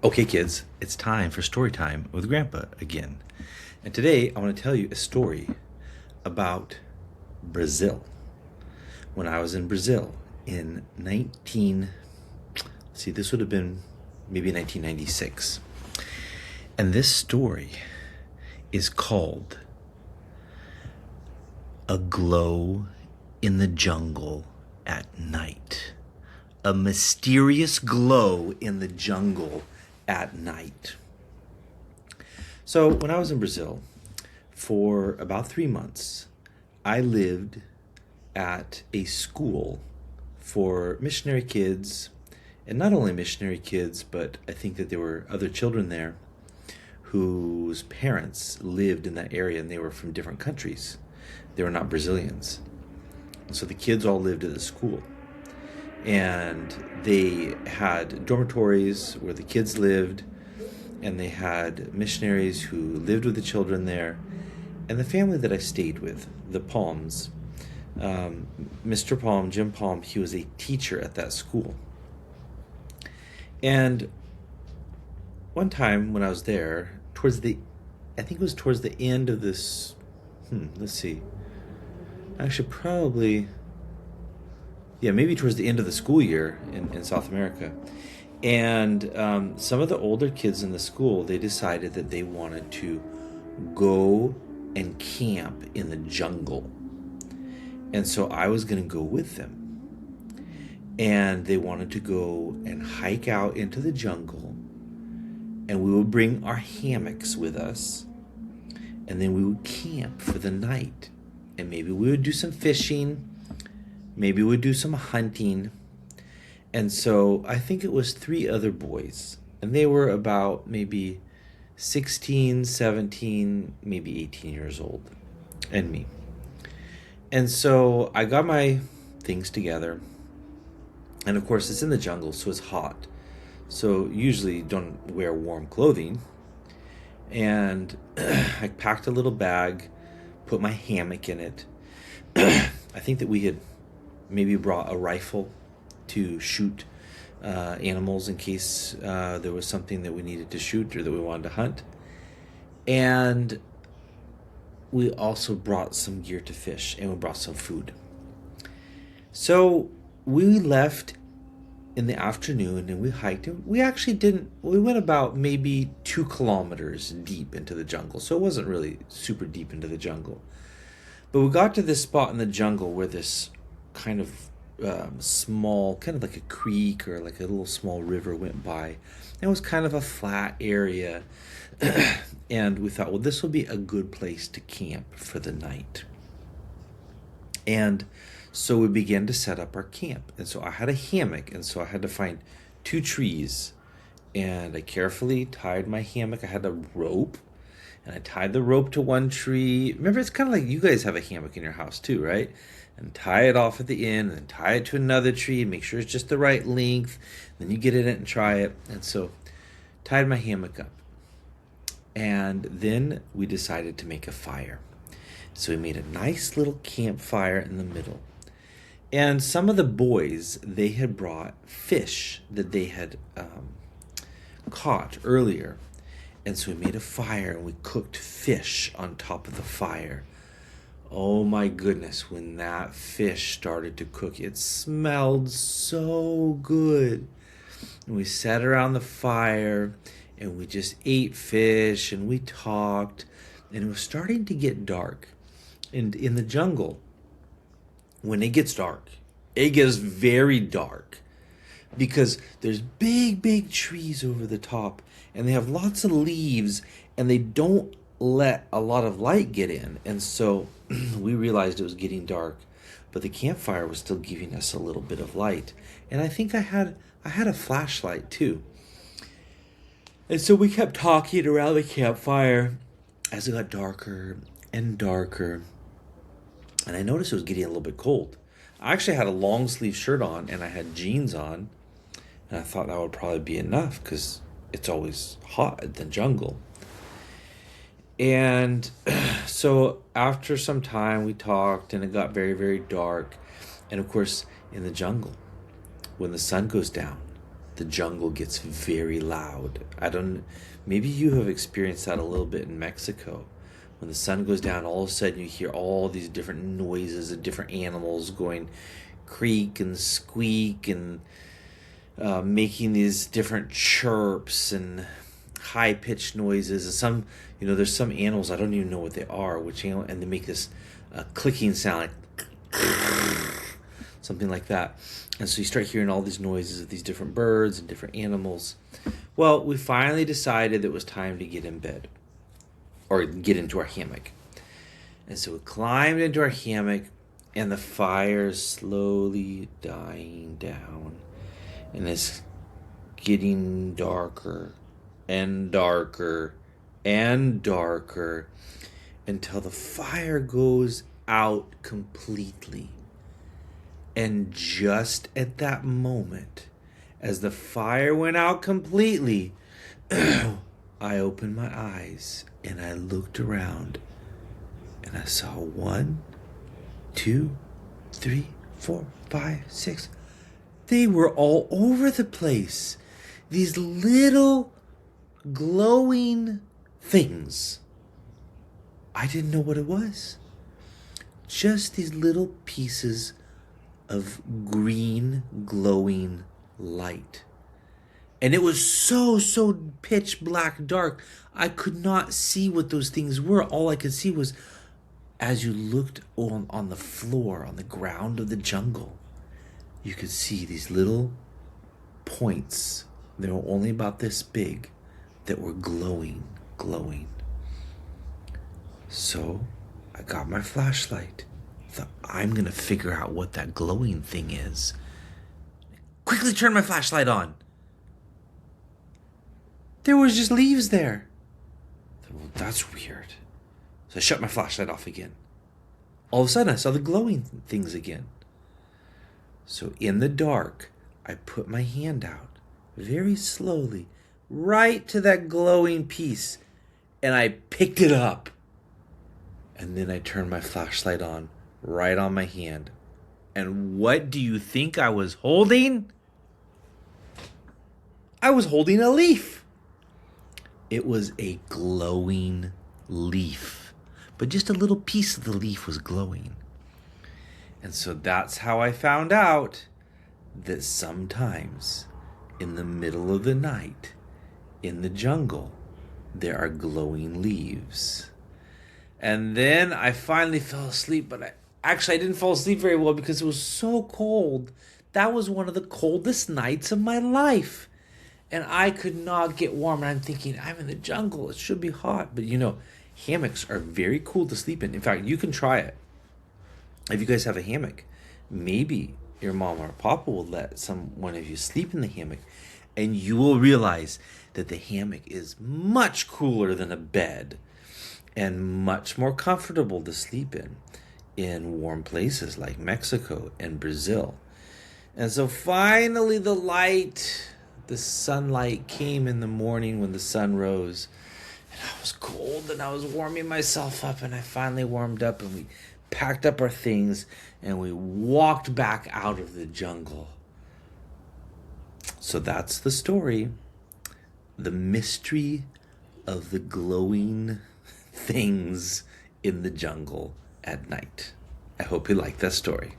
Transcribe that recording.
Okay, kids, it's time for story time with Grandpa again. And today I want to tell you a story about Brazil. When I was in Brazil in 19, see, this would have been maybe 1996. And this story is called A Glow in the Jungle at Night. A mysterious glow in the jungle at night. So, when I was in Brazil for about 3 months, I lived at a school for missionary kids, and not only missionary kids, but I think that there were other children there whose parents lived in that area and they were from different countries. They were not Brazilians. So the kids all lived at the school. And they had dormitories where the kids lived, and they had missionaries who lived with the children there. And the family that I stayed with, the Palms, Mr. Palm, Jim Palm, he was a teacher at that school. And one time when I was there, I think it was towards the end of this, let's see, actually probably, yeah, maybe towards the end of the school year in South America. And some of the older kids in the school, they decided that they wanted to go and camp in the jungle. And so I was going to go with them. And they wanted to go and hike out into the jungle. And we would bring our hammocks with us. And then we would camp for the night. And maybe we would do some fishing. Maybe we'd do some hunting. And so I think it was 3 other boys. And they were about maybe 16, 17, maybe 18 years old. And me. And so I got my things together. And of course it's in the jungle, so it's hot. So usually don't wear warm clothing. And I packed a little bag, put my hammock in it. I think that we had maybe brought a rifle to shoot animals in case there was something that we needed to shoot or that we wanted to hunt. And we also brought some gear to fish, and we brought some food. So we left in the afternoon and we hiked. We went about maybe 2 kilometers deep into the jungle. So it wasn't really super deep into the jungle. But we got to this spot in the jungle where this kind of small, kind of like a creek or like a little small river went by. It was kind of a flat area. And we thought, well, this will be a good place to camp for the night. And so we began to set up our camp. And so I had a hammock, and so I had to find 2 trees. And I carefully tied my hammock. I had a rope, and I tied the rope to one tree. Remember, it's kind of like you guys have a hammock in your house too, right? And tie it off at the end, and then tie it to another tree, and make sure it's just the right length. Then you get in it and try it. And so tied my hammock up. And then we decided to make a fire. So we made a nice little campfire in the middle. And some of the boys, they had brought fish that they had caught earlier. And so we made a fire and we cooked fish on top of the fire. Oh my goodness, when that fish started to cook, it smelled so good. And we sat around the fire and we just ate fish and we talked. And it was starting to get dark. And in the jungle, when it gets dark, it gets very dark because there's big trees over the top and they have lots of leaves and they don't let a lot of light get in. And so we realized it was getting dark, but the campfire was still giving us a little bit of light. And I think I had a flashlight too. And so we kept talking around the campfire as it got darker and darker. And I noticed it was getting a little bit cold. I actually had a long sleeve shirt on and I had jeans on. And I thought that would probably be enough because it's always hot in the jungle. And so after some time we talked and it got very, very dark. And of course, in the jungle, when the sun goes down, the jungle gets very loud. Maybe you have experienced that a little bit in Mexico. When the sun goes down, all of a sudden you hear all these different noises of different animals going creak and squeak and making these different chirps and high-pitched noises. And some, there's some animals, I don't even know what they are, and they make this clicking sound, like something like that. And so you start hearing all these noises of these different birds and different animals. Well, we finally decided it was time to get in bed, or get into our hammock. And so we climbed into our hammock, and the fire's slowly dying down. And it's getting darker and darker and darker until the fire goes out completely. And just at that moment, as the fire went out completely, I opened my eyes and I looked around and I saw 1, 2, 3, 4, 5, 6. They were all over the place. These little glowing things. I didn't know what it was. Just these little pieces of green glowing light. And it was so pitch black dark. I could not see what those things were. All I could see was, as you looked on the floor, on the ground of the jungle, you could see these little points. They were only about this big, that were glowing. So I got my flashlight. Thought, I'm going to figure out what that glowing thing is. Quickly turned my flashlight on. There was just leaves there. I thought, well, that's weird. So I shut my flashlight off again. All of a sudden, I saw the glowing things again. So in the dark, I put my hand out very slowly, right to that glowing piece, and I picked it up. And then I turned my flashlight on, right on my hand. And what do you think I was holding? I was holding a leaf. It was a glowing leaf, but just a little piece of the leaf was glowing. And so that's how I found out that sometimes in the middle of the night, in the jungle, there are glowing leaves. And then I finally fell asleep, but I didn't fall asleep very well because it was so cold. That was one of the coldest nights of my life. And I could not get warm. And I'm thinking, I'm in the jungle. It should be hot. But hammocks are very cool to sleep in. In fact, you can try it. If you guys have a hammock, maybe your mom or papa will let one of you sleep in the hammock. And you will realize that the hammock is much cooler than a bed. And much more comfortable to sleep in warm places like Mexico and Brazil. And so finally the sunlight came in the morning when the sun rose. And I was cold and I was warming myself up, and I finally warmed up, and we packed up our things and we walked back out of the jungle. So that's the story. The mystery of the glowing things in the jungle at night. I hope you like that story.